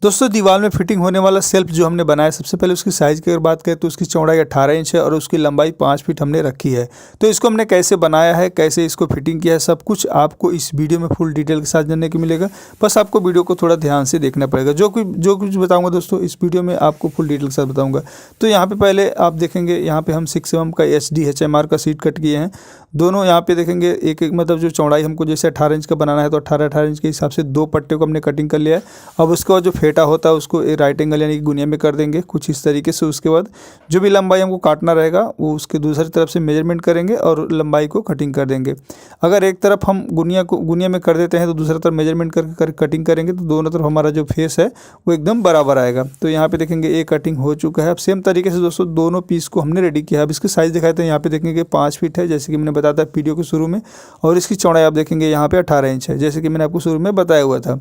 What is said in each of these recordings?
दोस्तों दीवार में फिटिंग होने वाला सेल्फ जो हमने बनाया, सबसे पहले उसकी साइज़ की अगर बात करें तो उसकी चौड़ाई 18 इंच है और उसकी लंबाई 5 फीट हमने रखी है। तो इसको हमने कैसे बनाया है, कैसे इसको फिटिंग किया है, सब कुछ आपको इस वीडियो में फुल डिटेल के साथ जानने को मिलेगा। बस आपको वीडियो को थोड़ा ध्यान से देखना पड़ेगा। जो कुछ बताऊँगा दोस्तों इस वीडियो में आपको फुल डिटेल के साथ बताऊँगा। तो यहाँ पर पहले आप देखेंगे, यहाँ पर हम 6 mm का HDHMR का सीट कट किए हैं। दोनों यहाँ पे देखेंगे एक मतलब जो चौड़ाई हमको जैसे 18 इंच का बनाना है तो 18 इंच के हिसाब से 2 पट्टे को हमने कटिंग कर लिया है। अब उसके बाद जो फेटा होता है उसको राइट एंगल यानी कि गुनिया में कर देंगे कुछ इस तरीके से। उसके बाद जो भी लंबाई हमको काटना रहेगा वो उसके दूसरी तरफ से मेजरमेंट करेंगे और लंबाई को कटिंग कर देंगे। अगर एक तरफ हम गुनिया में कर देते हैं तो दूसरी तरफ मेजरमेंट करके कटिंग करेंगे तो दोनों तरफ हमारा जो फेस है वो एकदम बराबर आएगा। तो यहाँ पे देखेंगे एक कटिंग हो चुका है। अब सेम तरीके से दोस्तों दोनों पीस को हमने रेडी किया है। अब इसकी साइज़ दिखाते हैं। यहाँ पे देखेंगे 5 फीट है जैसे कि मैंने बताया था वीडियो के शुरू में, और इसकी चौड़ाई आप देखेंगे यहाँ पे 18 इंच है जैसे कि मैंने आपको शुरू में बताया हुआ था।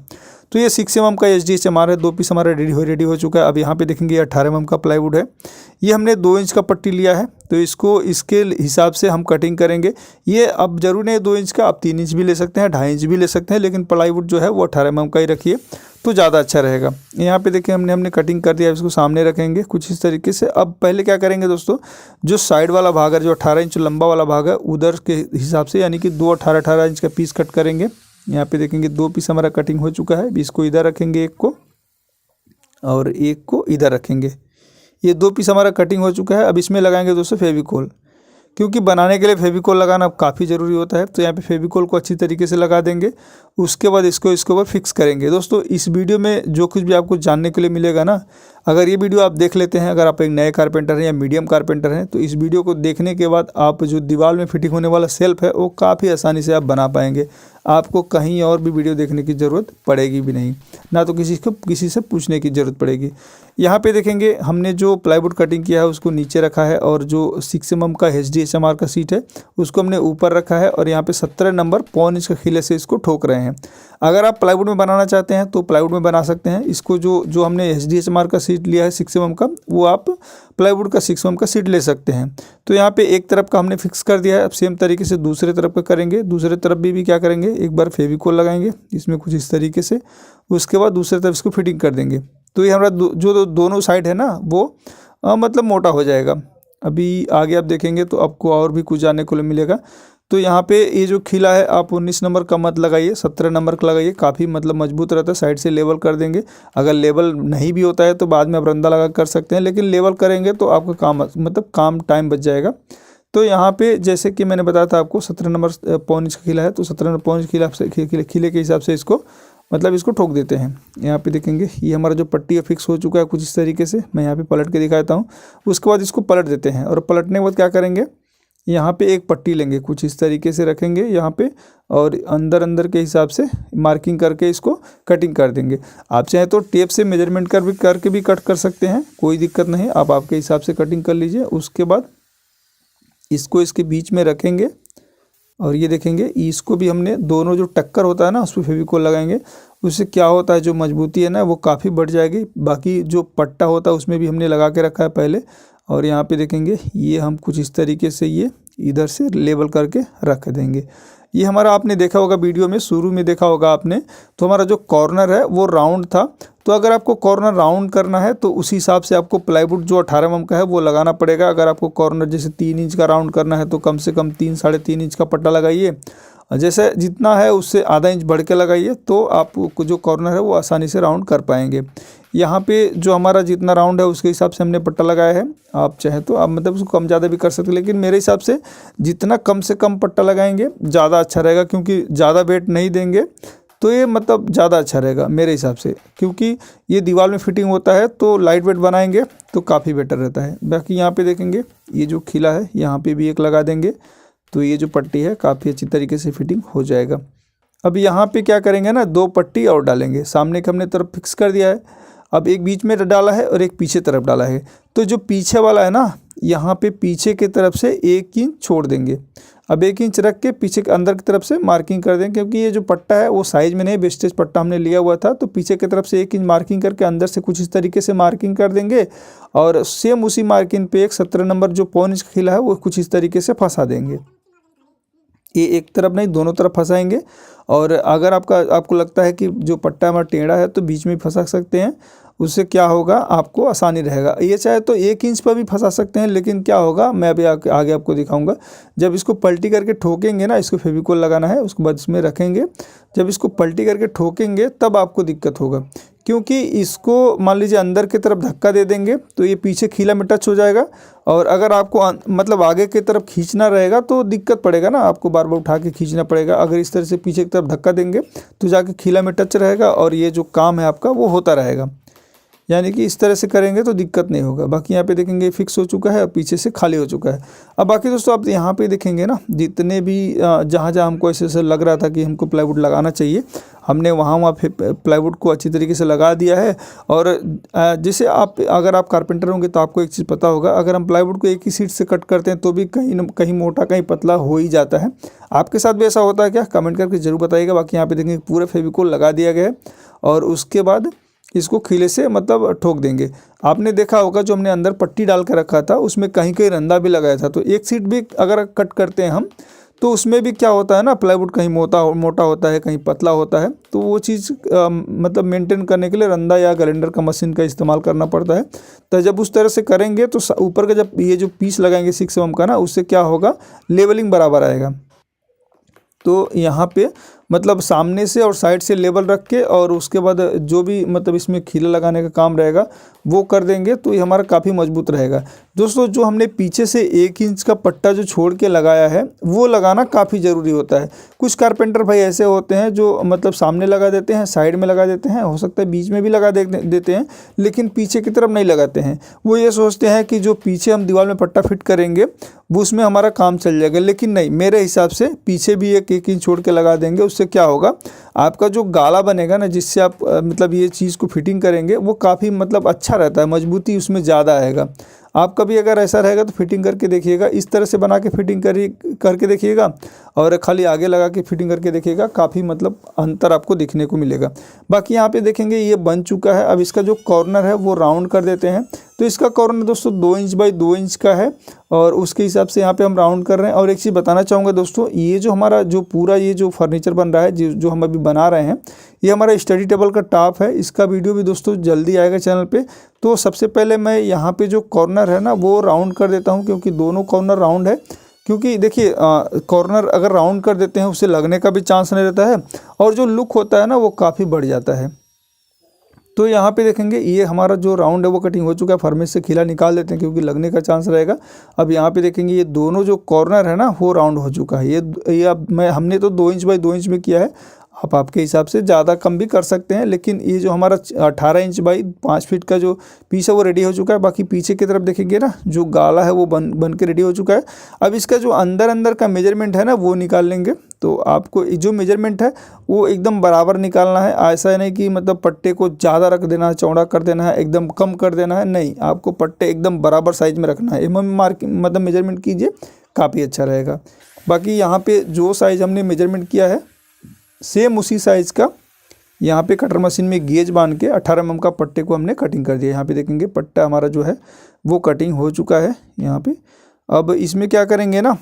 तो ये 6 mm का HDHMR है। 2 पीस हमारा रेडी हो चुका है। अब यहाँ पे देखेंगे 18 mm का प्लाईवुड है। ये हमने 2 इंच का पट्टी लिया है तो इसको इसके हिसाब से हम कटिंग करेंगे। ये अब जरूर नहीं 2 इंच का, आप 3 इंच भी ले सकते हैं, 2.5 इंच भी ले सकते हैं, लेकिन प्लाईवुड जो है वो 18 mm का ही रखिए तो ज़्यादा अच्छा रहेगा। यहाँ पे देखिए हमने कटिंग कर दिया। इसको सामने रखेंगे कुछ इस तरीके से। अब पहले क्या करेंगे दोस्तों, जो साइड वाला भाग है, जो 18 इंच लंबा वाला भाग है, उधर के हिसाब से यानी कि 2 18 इंच का पीस कट करेंगे। यहाँ पे देखेंगे 2 पीस हमारा कटिंग हो चुका है। इसको इधर रखेंगे एक को और एक को इधर रखेंगे। ये 2 पीस हमारा कटिंग हो चुका है। अब इसमें लगाएंगे दोस्तों फेविकोल, क्योंकि बनाने के लिए फेविकोल लगाना काफ़ी ज़रूरी होता है। तो यहाँ पे फेविकोल को अच्छी तरीके से लगा देंगे। उसके बाद इसको ऊपर फिक्स करेंगे। दोस्तों इस वीडियो में जो कुछ भी आपको जानने के लिए मिलेगा ना, अगर ये वीडियो आप देख लेते हैं, अगर आप एक नए कारपेंटर हैं या मीडियम कारपेंटर हैं, तो इस वीडियो को देखने के बाद आप जो दीवार में फिटिंग होने वाला सेल्फ है वो काफ़ी आसानी से आप बना पाएंगे। आपको कहीं और भी वीडियो देखने की ज़रूरत पड़ेगी भी नहीं, ना तो किसी से पूछने की ज़रूरत पड़ेगी। यहाँ पे देखेंगे हमने जो प्लाईवुड कटिंग किया है उसको नीचे रखा है और जो 6 mm का HDHMR का सीट है उसको हमने ऊपर रखा है और यहाँ पे 17 नंबर पौन इंच के खिले से इसको ठोक रहे हैं। अगर आप प्लाईवुड में बनाना चाहते हैं तो प्लाईवुड में बना सकते हैं। इसको जो हमने HDHMR का सीट लिया है 6 mm का, वो आप प्लाईवुड का 6 mm का सीट ले सकते हैं। तो यहाँ पे एक तरफ का हमने फिक्स कर दिया है। अब सेम तरीके से दूसरे तरफ का करेंगे। दूसरे तरफ भी क्या करेंगे, एक बार फेविकोल लगाएंगे इसमें कुछ इस तरीके से। उसके बाद दूसरे तरफ इसको फिटिंग कर देंगे। तो ये हमारा जो दोनों साइड है ना वो मतलब मोटा हो जाएगा। अभी आगे आप देखेंगे तो आपको और भी कुछ जानने को मिलेगा। तो यहाँ पे ये जो खिला है आप 19 नंबर का मत लगाइए, 17 नंबर का लगाइए, काफ़ी मतलब मजबूत रहता है। साइड से लेवल कर देंगे। अगर लेवल नहीं भी होता है तो बाद में आप रंदा लगा कर सकते हैं, लेकिन लेवल करेंगे तो आपका काम टाइम बच जाएगा। तो यहाँ पे जैसे कि मैंने बताया था आपको 17 नंबर पौन इंच का खिला है, तो 17 नंबर पौन इंच खिले के हिसाब से इसको इसको ठोक देते हैं। यहाँ पे देखेंगे ये हमारा जो पट्टी है फिक्स हो चुका है कुछ इस तरीके से। मैं यहाँ पे पलट के दिखाता हूँ। उसके बाद इसको पलट देते हैं और पलटने के बाद क्या करेंगे, यहाँ पे एक पट्टी लेंगे कुछ इस तरीके से रखेंगे यहाँ पे, और अंदर के हिसाब से मार्किंग करके इसको कटिंग कर देंगे। आप चाहे तो टेप से मेजरमेंट करके भी कट कर सकते हैं, कोई दिक्कत नहीं। आप आपके हिसाब से कटिंग कर लीजिए। उसके बाद इसको इसके बीच में रखेंगे और ये देखेंगे इसको भी हमने दोनों जो टक्कर होता है ना उस पर फेविकोल लगाएंगे। उससे क्या होता है, जो मजबूती है ना वो काफ़ी बढ़ जाएगी। बाकी जो पट्टा होता है उसमें भी हमने लगा के रखा है पहले। और यहाँ पे देखेंगे ये हम कुछ इस तरीके से ये इधर से लेवल करके रख देंगे। ये हमारा आपने देखा होगा वीडियो में, शुरू में देखा होगा आपने, तो हमारा जो कॉर्नर है वो राउंड था। तो अगर आपको कॉर्नर राउंड करना है तो उसी हिसाब से आपको प्लाईवुड जो 18 mm का है वो लगाना पड़ेगा। अगर आपको कॉर्नर जैसे 3 इंच का राउंड करना है तो कम से कम 3 साढ़े 3 इंच का पट्टा लगाइए। जैसे जितना है उससे आधा इंच बढ़ के लगाइए तो आप जो कॉर्नर है वो आसानी से राउंड कर पाएंगे। यहाँ पे जो हमारा जितना राउंड है उसके हिसाब से हमने पट्टा लगाया है। आप चाहे तो आप मतलब उसको कम ज़्यादा भी कर सकते हैं, लेकिन मेरे हिसाब से जितना कम से कम पट्टा लगाएंगे ज़्यादा अच्छा रहेगा, क्योंकि ज़्यादा वेट नहीं देंगे तो ये मतलब ज़्यादा अच्छा रहेगा मेरे हिसाब से। क्योंकि ये दीवार में फिटिंग होता है तो लाइट वेट बनाएंगे तो काफ़ी बेटर रहता है। बाकी यहाँ पे देखेंगे ये जो खिला है यहाँ पे भी एक लगा देंगे तो ये जो पट्टी है काफ़ी अच्छी तरीके से फिटिंग हो जाएगा। अब यहाँ पे क्या करेंगे ना, 2 पट्टी और डालेंगे। सामने के हमने तरफ फिक्स कर दिया है। अब एक बीच में डाला है और एक पीछे तरफ डाला है। तो जो पीछे वाला है ना, यहाँ पे पीछे की तरफ से 1 इंच छोड़ देंगे। अब 1 इंच रख के पीछे के अंदर की तरफ से मार्किंग कर देंगे, क्योंकि ये जो पट्टा है वो साइज में नहीं, वेस्टेज पट्टा हमने लिया हुआ था। तो पीछे की तरफ से 1 इंच मार्किंग करके अंदर से कुछ इस तरीके से मार्किंग कर देंगे और सेम उसी मार्किंग पे एक 17 नंबर जो पौन इंच खिला है वो कुछ इस तरीके से फंसा देंगे। ये एक तरफ नहीं दोनों तरफ फंसाएंगे। और अगर आपको लगता है कि जो पट्टा हमारा टेढ़ा है तो बीच में फंसा सकते हैं, उससे क्या होगा आपको आसानी रहेगा। ये चाहे तो 1 इंच पर भी फंसा सकते हैं, लेकिन क्या होगा मैं अभी आगे आपको दिखाऊंगा। जब इसको पलटी करके ठोकेंगे ना, इसको फेविकोल लगाना है, उसके बाद इसमें रखेंगे, जब इसको पलटी करके ठोकेंगे तब आपको दिक्कत होगा, क्योंकि इसको मान लीजिए अंदर की तरफ धक्का दे देंगे तो ये पीछे खीला में टच हो जाएगा। और अगर आपको मतलब आगे की तरफ खींचना रहेगा तो दिक्कत पड़ेगा ना, आपको बार बार उठा के खींचना पड़ेगा। अगर इस तरह से पीछे की तरफ धक्का देंगे तो जाके खीला में टच रहेगा और ये जो काम है आपका वो होता रहेगा। यानी कि इस तरह से करेंगे तो दिक्कत नहीं होगा। बाकी यहाँ पे देखेंगे फिक्स हो चुका है और पीछे से खाली हो चुका है। अब बाकी दोस्तों आप यहाँ पे देखेंगे ना, जितने भी जहाँ जहाँ हमको ऐसे लग रहा था कि हमको प्लाईवुड लगाना चाहिए, हमने वहाँ प्लाईवुड को अच्छी तरीके से लगा दिया है। और जैसे अगर आप कारपेंटर होंगे तो आपको एक चीज़ पता होगा, अगर हम प्लाईवुड को एक ही सीट से कट करते हैं तो भी कहीं मोटा कहीं पतला हो ही जाता है। आपके साथ भी ऐसा होता है क्या? कमेंट करके ज़रूर बताइएगा। बाकी यहाँ पे देखेंगे पूरा फेविकोल लगा दिया गया है और उसके बाद इसको खीले से मतलब ठोक देंगे। आपने देखा होगा जो हमने अंदर पट्टी डाल के रखा था उसमें कहीं कहीं रंदा भी लगाया था, तो एक सीट भी अगर कट करते हैं हम तो उसमें भी क्या होता है ना, प्लाईवुड कहीं मोटा होता है, कहीं पतला होता है, तो वो चीज़ मतलब मेंटेन करने के लिए रंदा या ग्राइंडर का मशीन का इस्तेमाल करना पड़ता है। तो जब उस तरह से करेंगे तो ऊपर का जब ये जो पीस लगाएंगे 6 mm का ना, उससे क्या होगा लेवलिंग बराबर आएगा। तो यहाँ पे मतलब सामने से और साइड से लेवल रख के और उसके बाद जो भी मतलब इसमें खीला लगाने का काम रहेगा वो कर देंगे तो ये हमारा काफ़ी मजबूत रहेगा। दोस्तों जो हमने पीछे से 1 इंच का पट्टा जो छोड़ के लगाया है वो लगाना काफ़ी ज़रूरी होता है। कुछ कारपेंटर भाई ऐसे होते हैं जो मतलब सामने लगा देते हैं, साइड में लगा देते हैं, हो सकता है बीच में भी लगा देते हैं, लेकिन पीछे की तरफ नहीं लगाते हैं। वो ये सोचते हैं कि जो पीछे हम दीवार में पट्टा फिट करेंगे वो उसमें हमारा काम चल जाएगा, लेकिन नहीं, मेरे हिसाब से पीछे भी 1 इंच छोड़ के लगा देंगे। उससे क्या होगा आपका जो गाला बनेगा ना, जिससे आप मतलब ये चीज़ को फिटिंग करेंगे वो काफ़ी मतलब अच्छा रहता है, मजबूती उसमें ज़्यादा आएगा। आप कभी अगर ऐसा रहेगा तो फिटिंग करके देखिएगा, इस तरह से बना के फिटिंग करके देखिएगा और खाली आगे लगा के फिटिंग करके देखिएगा, काफ़ी मतलब अंतर आपको दिखने को मिलेगा। बाकी यहाँ पे देखेंगे ये बन चुका है। अब इसका जो कॉर्नर है वो राउंड कर देते हैं। तो इसका कॉर्नर दोस्तों 2 इंच बाई 2 इंच का है और उसके हिसाब से यहाँ पे हम राउंड कर रहे हैं। और एक चीज़ बताना चाहूँगा दोस्तों, ये जो हमारा जो पूरा ये जो फर्नीचर बन रहा है, जो हम अभी बना रहे हैं, ये हमारा स्टडी टेबल का टॉप है। इसका वीडियो भी दोस्तों जल्दी आएगा चैनल पे। तो सबसे पहले मैं यहाँ पे जो कॉर्नर है ना वो राउंड कर देता हूँ, क्योंकि दोनों कॉर्नर राउंड है। क्योंकि देखिए कॉर्नर अगर राउंड कर देते हैं उससे लगने का भी चांस नहीं रहता है और जो लुक होता है ना वो काफ़ी बढ़ जाता है। तो यहाँ पे देखेंगे ये हमारा जो राउंड है वो कटिंग हो चुका है। फर्मेस से खीला निकाल देते हैं क्योंकि लगने का चांस रहेगा। अब यहाँ पे देखेंगे ये दोनों जो कॉर्नर है ना वो राउंड हो चुका है। ये अब हमने तो 2 इंच बाई 2 इंच में किया है, आप आपके हिसाब से ज़्यादा कम भी कर सकते हैं, लेकिन ये जो हमारा 18 इंच बाई 5 फीट का जो पीस है वो रेडी हो चुका है। बाकी पीछे की तरफ देखेंगे ना जो गाला है वो बन के रेडी हो चुका है। अब इसका जो अंदर का मेजरमेंट है ना वो निकाल लेंगे। तो आपको जो मेजरमेंट है वो एकदम बराबर निकालना है। ऐसा नहीं कि मतलब पट्टे को ज़्यादा रख देना है, चौड़ा कर देना है, एकदम कम कर देना है, नहीं, आपको पट्टे एकदम बराबर साइज में रखना है। मतलब मेजरमेंट कीजिए, काफ़ी अच्छा रहेगा। बाकी यहाँ पे जो साइज़ हमने मेजरमेंट किया है सेम उसी साइज़ का यहाँ पे कटर मशीन में गेज बांध के 18 mm का पट्टे को हमने कटिंग कर दिया। यहाँ पे देखेंगे पट्टा हमारा जो है वो कटिंग हो चुका है यहाँ पे। अब इसमें क्या करेंगे ना,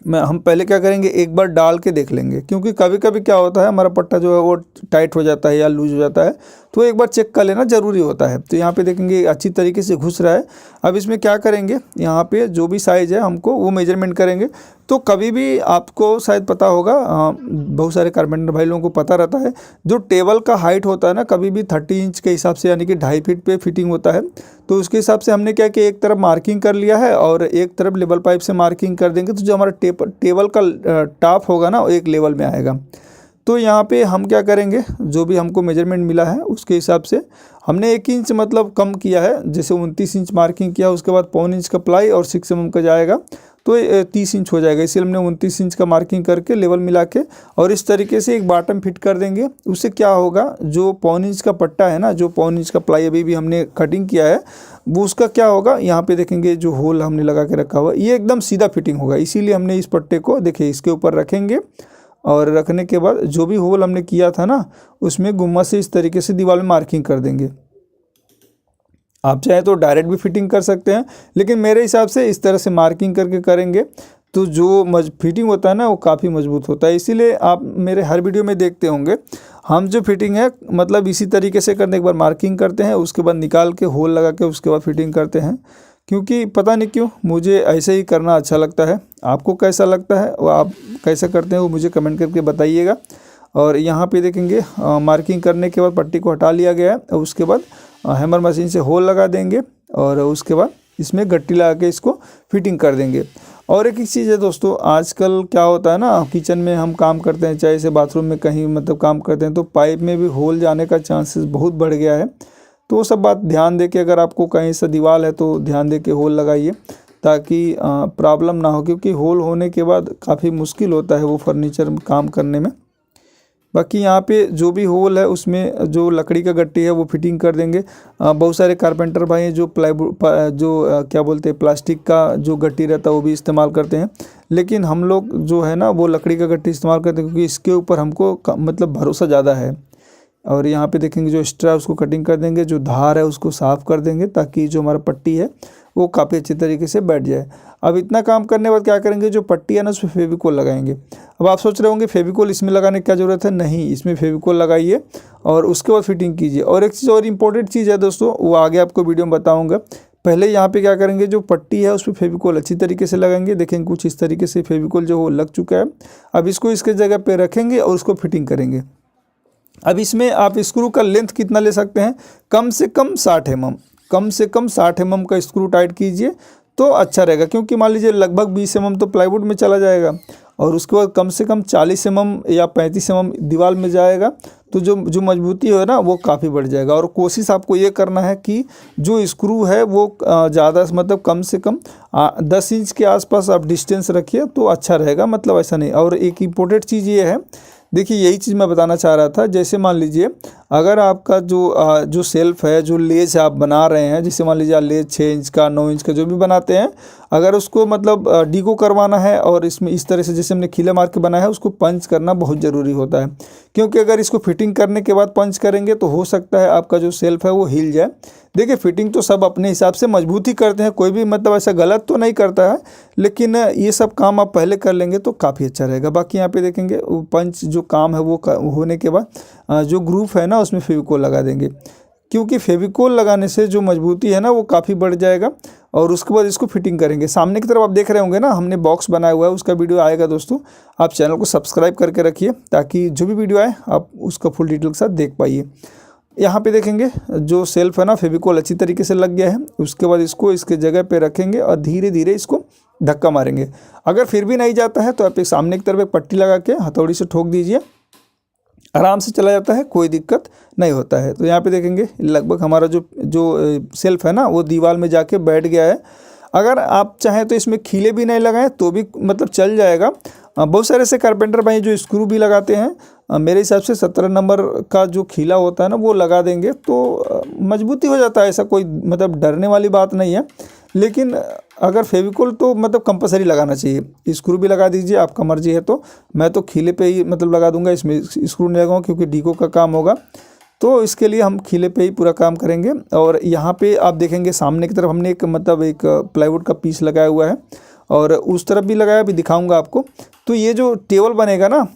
हम पहले क्या करेंगे एक बार डाल के देख लेंगे, क्योंकि कभी कभी क्या होता है हमारा पट्टा जो है वो टाइट हो जाता है या लूज हो जाता है, तो एक बार चेक कर लेना ज़रूरी होता है। तो यहाँ पे देखेंगे अच्छी तरीके से घुस रहा है। अब इसमें क्या करेंगे, यहाँ पे जो भी साइज़ है हमको वो मेजरमेंट करेंगे। तो कभी भी आपको शायद पता होगा, बहुत सारे कारपेंटर भाई लोगों को पता रहता है, जो टेबल का हाइट होता है ना कभी भी 30 इंच के हिसाब से यानी कि 2.5 फीट पे फिटिंग होता है। तो उसके हिसाब से हमने क्या कि एक तरफ मार्किंग कर लिया है और एक तरफ लेवल पाइप से मार्किंग कर देंगे, तो जो हमारा टेबल का टॉप होगा ना वो एक लेवल में आएगा। तो यहाँ पे हम क्या करेंगे, जो भी हमको मेजरमेंट मिला है उसके हिसाब से हमने 1 इंच मतलब कम किया है। जैसे 29 इंच मार्किंग किया, उसके बाद 1.25 इंच का प्लाई और 6 mm का जाएगा तो 30 इंच हो जाएगा। इसलिए हमने 29 इंच का मार्किंग करके लेवल मिला के और इस तरीके से एक बॉटम फिट कर देंगे। उससे क्या होगा, जो 1.25 इंच का पट्टा है ना, जो 1.25 इंच का प्लाई अभी भी हमने कटिंग किया है, वो उसका क्या होगा, यहाँ पे देखेंगे जो होल हमने लगा के रखा हुआ ये एकदम सीधा फिटिंग होगा। इसीलिए हमने इस पट्टे को देखिए इसके ऊपर रखेंगे और रखने के बाद जो भी होल हमने किया था ना उसमें गुम्मा से इस तरीके से दीवार में मार्किंग कर देंगे। आप चाहे तो डायरेक्ट भी फिटिंग कर सकते हैं, लेकिन मेरे हिसाब से इस तरह से मार्किंग करके करेंगे तो जो फिटिंग होता है ना वो काफ़ी मजबूत होता है। इसीलिए आप मेरे हर वीडियो में देखते होंगे हम जो फिटिंग है मतलब इसी तरीके से करने, एक बार मार्किंग करते हैं, उसके बाद निकाल के होल लगा के उसके बाद फिटिंग करते हैं। क्योंकि पता नहीं क्यों मुझे ऐसे ही करना अच्छा लगता है। आपको कैसा लगता है वो आप कैसे करते हैं वो मुझे कमेंट करके बताइएगा। और यहाँ पे देखेंगे मार्किंग करने के बाद पट्टी को हटा लिया गया है और उसके बाद हैमर मशीन से होल लगा देंगे और उसके बाद इसमें गट्टी लगा के इसको फिटिंग कर देंगे। और एक चीज़ है दोस्तों, आजकल क्या होता है ना, किचन में हम काम करते हैं, चाहे से बाथरूम में कहीं मतलब काम करते हैं, तो पाइप में भी होल जाने का चांसेस बहुत बढ़ गया है। तो वो सब बात ध्यान दे के, अगर आपको कहीं से दीवार है तो ध्यान दे के होल लगाइए ताकि प्रॉब्लम ना हो, क्योंकि होल होने के बाद काफ़ी मुश्किल होता है वो फर्नीचर में काम करने में। बाकी यहाँ पे जो भी होल है उसमें जो लकड़ी का गट्टी है वो फिटिंग कर देंगे। बहुत सारे कारपेंटर भाई हैं जो क्या बोलते हैं प्लास्टिक का जो गट्टी रहता है वो भी इस्तेमाल करते हैं, लेकिन हम लोग जो है ना वो लकड़ी का गट्टी इस्तेमाल करते हैं क्योंकि इसके ऊपर हमको मतलब भरोसा ज़्यादा है। और यहाँ पे देखेंगे जो एक्स्ट्रा उसको कटिंग कर देंगे, जो धार है उसको साफ़ कर देंगे ताकि जो हमारा पट्टी है वो काफ़ी अच्छी तरीके से बैठ जाए। अब इतना काम करने के बाद क्या करेंगे, जो पट्टी है ना उसमें फेविकोल लगाएंगे। अब आप सोच रहे होंगे फेविकोल इसमें लगाने की क्या ज़रूरत है, नहीं, इसमें फेविकोल लगाइए और उसके बाद फिटिंग कीजिए। और एक चीज़ और इम्पोर्टेंट चीज़ है दोस्तों, वो आगे आपको वीडियो में बताऊँगा। पहले यहाँ पे क्या करेंगे, जो पट्टी है उस पर फेविकोल अच्छी तरीके से लगाएंगे। देखेंगे कुछ इस तरीके से फेविकोल जो वो लग चुका है। अब इसको इसके जगह पे रखेंगे और उसको फिटिंग करेंगे। अब इसमें आप स्क्रू का लेंथ कितना ले सकते हैं, कम से कम 60 mm, कम से कम 60 mm का स्क्रू टाइट कीजिए तो अच्छा रहेगा। क्योंकि मान लीजिए लगभग 20 mm तो प्लाईवुड में चला जाएगा और उसके बाद कम से कम 40 mm या 35 mm दीवार में जाएगा, तो जो मजबूती है ना वो काफ़ी बढ़ जाएगा। और कोशिश आपको ये करना है कि जो स्क्रू है वो ज़्यादा मतलब कम से कम 10 इंच के आसपास आप डिस्टेंस रखिए तो अच्छा रहेगा, मतलब ऐसा नहीं। और एक इम्पोर्टेंट चीज़ ये है, देखिए यही चीज़ मैं बताना चाह रहा था, जैसे मान लीजिए अगर आपका जो सेल्फ है, जो लेज आप बना रहे हैं, जैसे मान लीजिए लेज 6 इंच का 9 इंच का जो भी बनाते हैं, अगर उसको मतलब डीको करवाना है और इसमें इस तरह से जैसे हमने खीला मार के बनाया है उसको पंच करना बहुत ज़रूरी होता है। क्योंकि अगर इसको फिटिंग करने के बाद पंच करेंगे तो हो सकता है आपका जो सेल्फ है वो हिल जाए। देखिए फिटिंग तो सब अपने हिसाब से मजबूत ही करते हैं, कोई भी मतलब ऐसा गलत तो नहीं करता है, लेकिन ये सब काम आप पहले कर लेंगे तो काफ़ी अच्छा रहेगा। बाकी यहाँ पे देखेंगे पंच जो काम है वो होने के बाद जो ग्रूफ है ना उसमें फेविकोल लगा देंगे, क्योंकि फेविकोल लगाने से जो मजबूती है ना वो काफ़ी बढ़ जाएगा। और उसके बाद इसको फिटिंग करेंगे। सामने की तरफ आप देख रहे होंगे ना हमने बॉक्स बनाया हुआ है, उसका वीडियो आएगा दोस्तों। आप चैनल को सब्सक्राइब करके रखिए ताकि जो भी वीडियो आए आप उसका फुल डिटेल के साथ देख पाइए। यहाँ पे देखेंगे जो सेल्फ है ना फेविकोल अच्छी तरीके से लग गया है। उसके बाद इसको इसके जगह पे रखेंगे और धीरे धीरे इसको धक्का मारेंगे। अगर फिर भी नहीं जाता है तो आप एक सामने की तरफ एक पट्टी लगा के हथौड़ी से ठोक दीजिए, आराम से चला जाता है, कोई दिक्कत नहीं होता है। तो यहाँ पे देखेंगे लगभग हमारा जो सेल्फ है ना वो दीवार में जाके बैठ गया है। अगर आप चाहें तो इसमें खीले भी नहीं लगाएं तो भी मतलब चल जाएगा। बहुत सारे ऐसे कारपेंटर भाई जो स्क्रू भी लगाते हैं, मेरे हिसाब से 17 नंबर का जो खीला होता है ना वो लगा देंगे तो मजबूती हो जाता है। ऐसा कोई मतलब डरने वाली बात नहीं है, लेकिन अगर फेविकोल तो मतलब कंपलसरी लगाना चाहिए। स्क्रू भी लगा दीजिए, आपका मर्जी है। तो मैं तो खीले पे ही मतलब लगा दूंगा, इसमें स्क्रू नहीं लगाऊंगा क्योंकि डीको का काम होगा, तो इसके लिए हम खीले पे ही पूरा काम करेंगे। और यहाँ पे आप देखेंगे सामने की तरफ हमने एक प्लाईवुड का पीस लगाया हुआ है और उस तरफ भी लगाया, भी दिखाऊंगा आपको। तो ये जो टेबल बनेगा ना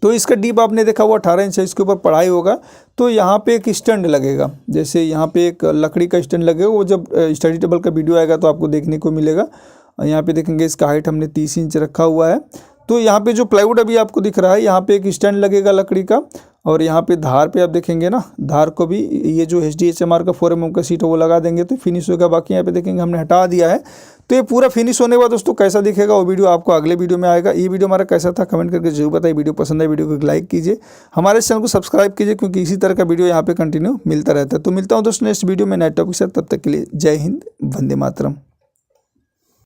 तो इसका डीप आपने देखा हुआ 18 इंच है, इसके ऊपर पढ़ाई होगा तो यहाँ पे एक स्टैंड लगेगा। जैसे यहाँ पे एक लकड़ी का स्टैंड लगेगा, वो जब स्टडी टेबल का वीडियो आएगा तो आपको देखने को मिलेगा। यहाँ पे देखेंगे इसका हाइट हमने 30 इंच रखा हुआ है। तो यहाँ पे जो प्लाईवुड अभी आपको दिख रहा है यहाँ पे एक स्टैंड लगेगा लकड़ी का, और यहाँ पे धार पे आप देखेंगे ना, धार को भी ये जो HDHMR का 4 mm का सीट है वो लगा देंगे तो फिनिश होगा। बाकी यहाँ पे देखेंगे हमने हटा दिया है। तो ये पूरा फिनिश होने के बाद दोस्तों कैसा दिखेगा वो वीडियो आपको अगले वीडियो में आएगा। ये वीडियो हमारा कैसा था कमेंट करके जरूर बताइए। वीडियो पसंद है वीडियो को लाइक कीजिए, हमारे चैनल को सब्सक्राइब कीजिए क्योंकि इसी तरह का वीडियो यहाँ पे कंटिन्यू मिलता रहता है। तो मिलता हूँ दोस्तों नेक्स्ट वीडियो में नए टॉपिक के साथ, तब तक के लिए जय हिंद, वंदे मातरम।